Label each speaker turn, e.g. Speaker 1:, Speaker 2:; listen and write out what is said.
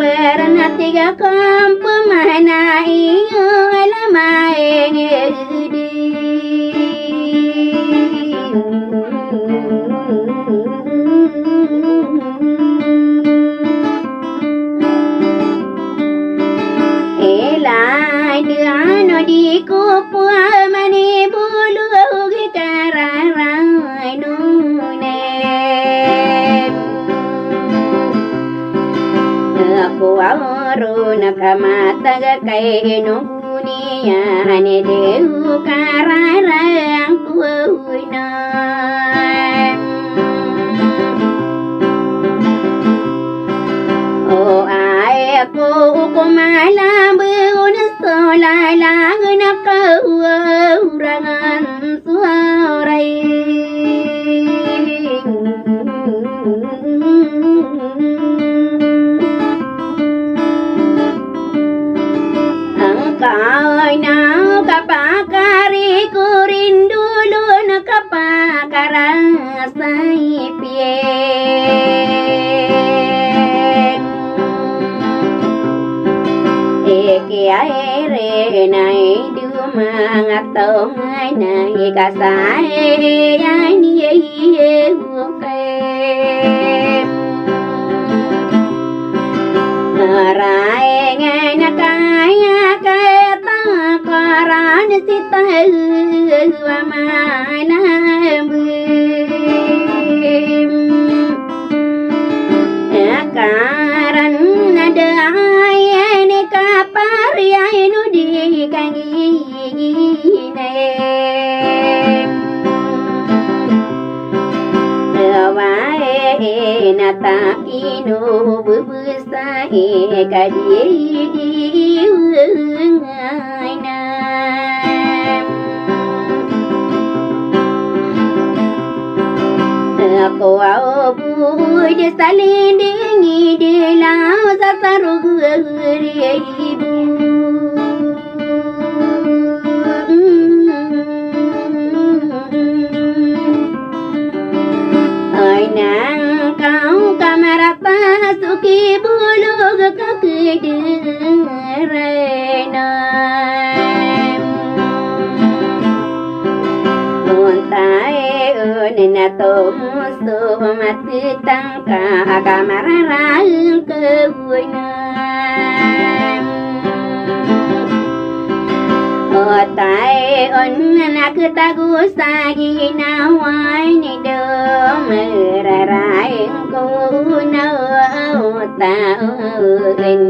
Speaker 1: berna tiga kampung mana iyo lama ngedi elai diano di kupu mani bulu gikararai nune aku auru nakamata kai nunia ane dehu kararang kuina oh aku kumalam solala nakaurangan suarai angkai nau kapakari kurindu lu nakapakarasai pie eke aere nai du mangatong nai kasai ani ye uke rai ngana kaya kata karan sita mana karan nada ayane kapar ayanu di kangine wae natakinu bubusai kadiri di ngaina aku au buj salindingi di lau sataru ibu ai nang kau kamarata suki bulu kakedengarena untai unena tomusu mati tangka kamararang kewina otai unena ketagusagi nawai ni do meraraing ku na tauin